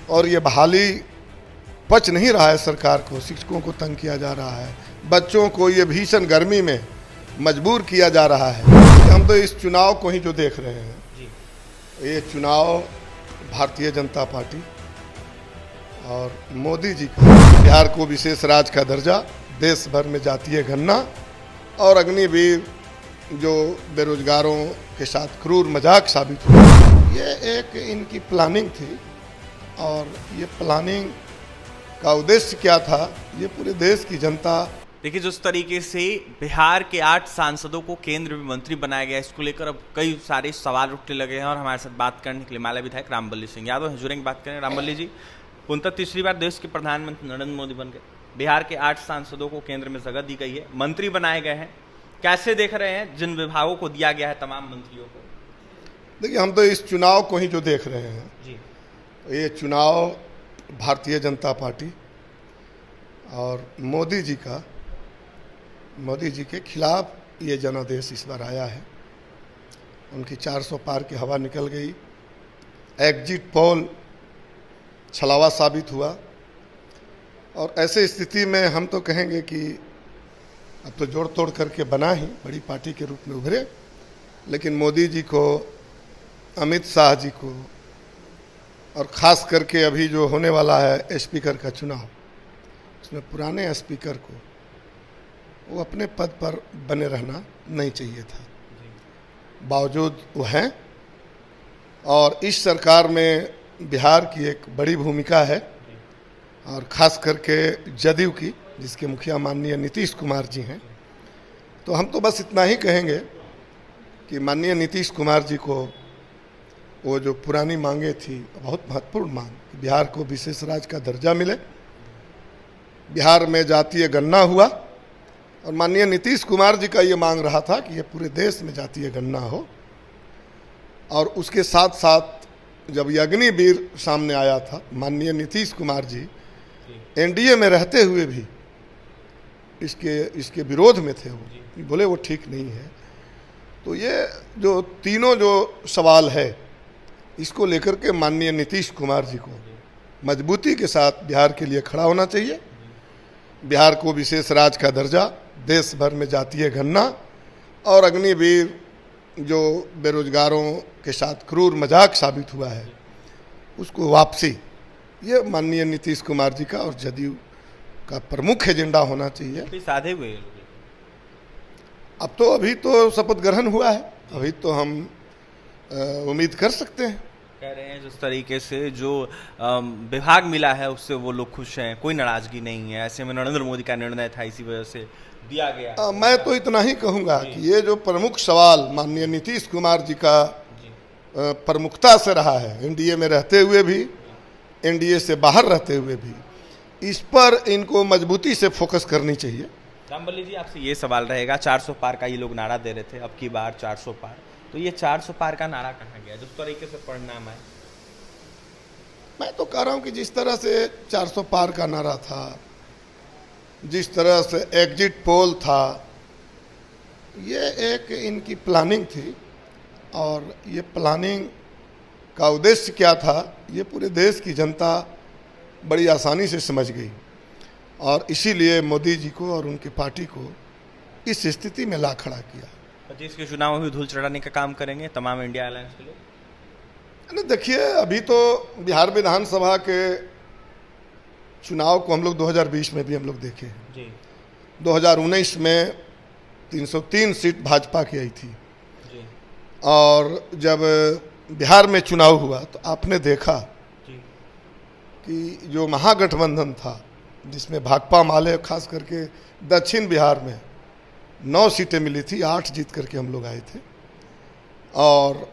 और ये बहाली पच नहीं रहा है सरकार को। शिक्षकों को तंग किया जा रहा है, बच्चों को ये भीषण गर्मी में मजबूर किया जा रहा है। हम तो इस चुनाव को ही जो देख रहे हैं, ये चुनाव भारतीय जनता पार्टी और मोदी जी का, बिहार को विशेष राज्य का दर्जा, देश भर में जातीय गणना और अग्निवीर जो बेरोजगारों के साथ क्रूर मजाक साबित हुआ, ये एक इनकी प्लानिंग थी। और ये प्लानिंग का उद्देश्य क्या था, ये पूरे देश की जनता। देखिए, जिस तरीके से बिहार के 8 सांसदों को केंद्र में मंत्री बनाया गया, इसको लेकर अब कई सारे सवाल उठने लगे हैं। और हमारे साथ बात करने के लिए माला विधायक रामबल्ली सिंह यादव जुड़ेंगे। बात करें रामबल्ली जी, पुनः तीसरी बार देश के प्रधानमंत्री नरेंद्र मोदी बन गए, बिहार के 8 सांसदों को केंद्र में जगह दी गई है, मंत्री बनाए गए हैं। कैसे देख रहे हैं जिन विभागों को दिया गया है तमाम मंत्रियों को? देखिए, हम तो इस चुनाव को ही जो देख रहे हैं जी, ये चुनाव भारतीय जनता पार्टी और मोदी जी के खिलाफ ये जनादेश इस बार आया है। उनकी 400 पार की हवा निकल गई। एग्जिट पोल छलावा साबित हुआ। और ऐसे स्थिति में हम तो कहेंगे कि अब तो जोड़ तोड़ करके बना ही बड़ी पार्टी के रूप में उभरे, लेकिन मोदी जी को, अमित शाह जी को और ख़ास करके अभी जो होने वाला है स्पीकर का चुनाव, उसमें पुराने स्पीकर को वो अपने पद पर बने रहना नहीं चाहिए था। बावजूद वो हैं और इस सरकार में बिहार की एक बड़ी भूमिका है और ख़ास करके जदयू की, जिसके मुखिया माननीय नीतीश कुमार जी हैं। तो हम तो बस इतना ही कहेंगे कि माननीय नीतीश कुमार जी को वो जो पुरानी मांगे थी, बहुत महत्वपूर्ण मांग, बिहार को विशेष राज्य का दर्जा मिले, बिहार में जातीय गणना हुआ। और माननीय नीतीश कुमार जी का ये मांग रहा था कि ये पूरे देश में जातीय गणना हो। और उसके साथ साथ जब ये अग्निवीर सामने आया था, माननीय नीतीश कुमार जी एनडीए में रहते हुए भी इसके विरोध में थे। वो बोले वो ठीक नहीं है। तो ये जो तीनों जो सवाल है, इसको लेकर के माननीय नीतीश कुमार जी को मजबूती के साथ बिहार के लिए खड़ा होना चाहिए। बिहार को विशेष राज्य का दर्जा, देश भर में जातीय गणना और अग्निवीर जो बेरोजगारों के साथ क्रूर मजाक साबित हुआ है, उसको वापसी, ये माननीय नीतीश कुमार जी का और जदयू का प्रमुख एजेंडा होना चाहिए। साधे हुए अब तो अभी तो शपथ ग्रहण हुआ है, अभी तो हम उम्मीद कर सकते हैं। कह रहे हैं जिस तरीके से जो विभाग मिला है उससे वो लोग खुश हैं, कोई नाराजगी नहीं है। ऐसे में नरेंद्र मोदी का निर्णय था, इसी वजह से दिया गया। मैं तो इतना ही कहूँगा कि ये जो प्रमुख सवाल माननीय नीतीश कुमार जी का प्रमुखता से रहा है, एनडीए में रहते हुए भी, एनडीए से बाहर रहते हुए भी, इस पर इनको मजबूती से फोकस करनी चाहिए। रामबल्ली जी, आपसे ये सवाल रहेगा, 400 पार का ये लोग नारा दे रहे थे, अब की बार 400 पार, तो ये 400 पार का नारा कहाँ गया जिस तरीके से परिणाम आए? मैं तो कह रहा हूँ कि जिस तरह से 400 पार का नारा था, जिस तरह से एग्जिट पोल था, ये एक इनकी प्लानिंग थी। और ये प्लानिंग का उद्देश्य क्या था, ये पूरे देश की जनता बड़ी आसानी से समझ गई। और इसीलिए मोदी जी को और उनकी पार्टी को इस स्थिति में ला खड़ा किया। 25 के चुनाव में भी धूल चढ़ाने का काम करेंगे तमाम इंडिया अलायंस के लोग? देखिए, अभी तो बिहार विधानसभा के चुनाव को हम लोग 2020 में भी हम लोग देखे हैं जी। 2019 में 303 सीट भाजपा की आई थी जी। और जब बिहार में चुनाव हुआ तो आपने देखा जी कि जो महागठबंधन था, जिसमें भाकपा माले खास करके दक्षिण बिहार में 9 सीटें मिली थी, 8 जीत करके हम लोग आए थे। और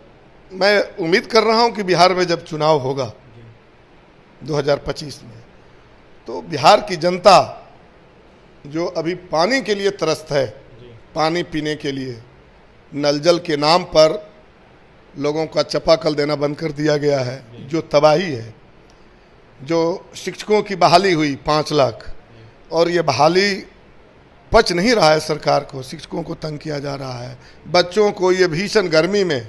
मैं उम्मीद कर रहा हूं कि बिहार में जब चुनाव होगा 2025 में, तो बिहार की जनता जो अभी पानी के लिए त्रस्त है, पानी पीने के लिए नल जल के नाम पर लोगों का चापाकल देना बंद कर दिया गया है, जो तबाही है, जो शिक्षकों की बहाली हुई 5 लाख, और ये बहाली पच नहीं रहा है सरकार को। शिक्षकों को तंग किया जा रहा है, बच्चों को ये भीषण गर्मी में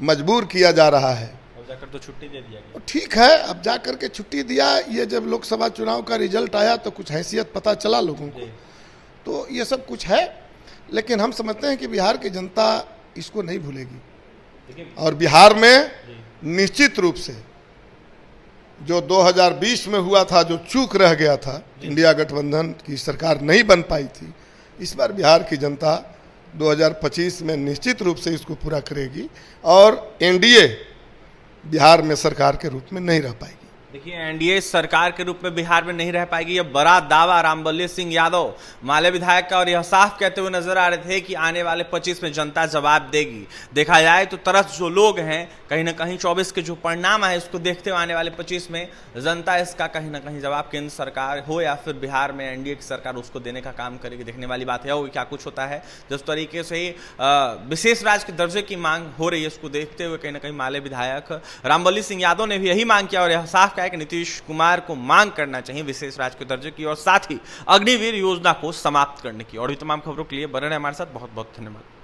मजबूर किया जा रहा है। जाकर तो छुट्टी दे दिया गया। ठीक है, अब जा कर के छुट्टी दिया, ये जब लोकसभा चुनाव का रिजल्ट आया तो कुछ हैसियत पता चला लोगों को, तो ये सब कुछ है। लेकिन हम समझते हैं कि बिहार की जनता इसको नहीं भूलेगी और बिहार में निश्चित रूप से जो 2020 में हुआ था, जो चूक रह गया था, इंडिया गठबंधन की सरकार नहीं बन पाई थी, इस बार बिहार की जनता 2025 में निश्चित रूप से इसको पूरा करेगी और एनडीए बिहार में सरकार के रूप में नहीं रह पाएगी। देखिए, एनडीए सरकार के रूप में बिहार में नहीं रह पाएगी, यह बड़ा दावा रामबल्ली सिंह यादव माले विधायक का, और यह साफ कहते हुए नजर आ रहे थे कि आने वाले 25 में जनता जवाब देगी। देखा जाए तो तरफ जो लोग हैं, कहीं ना कहीं 24 के जो परिणाम है उसको देखते हुए आने वाले 25 में जनता इसका कहीं ना कहीं जवाब केंद्र सरकार हो या फिर बिहार में एनडीए की सरकार उसको देने का काम करेगी। देखने वाली बात है वो क्या कुछ होता है। जिस तरीके से विशेष राज्य के दर्जे की मांग हो रही है उसको देखते हुए कहीं ना कहीं माले विधायक रामबल्ली सिंह यादव ने भी यही मांग किया और यह साफ कहा कि नीतीश कुमार को मांग करना चाहिए विशेष राज्य के दर्जे की और साथ ही अग्निवीर योजना को समाप्त करने की। और भी तमाम खबरों के लिए बने रहें हमारे साथ। बहुत बहुत धन्यवाद।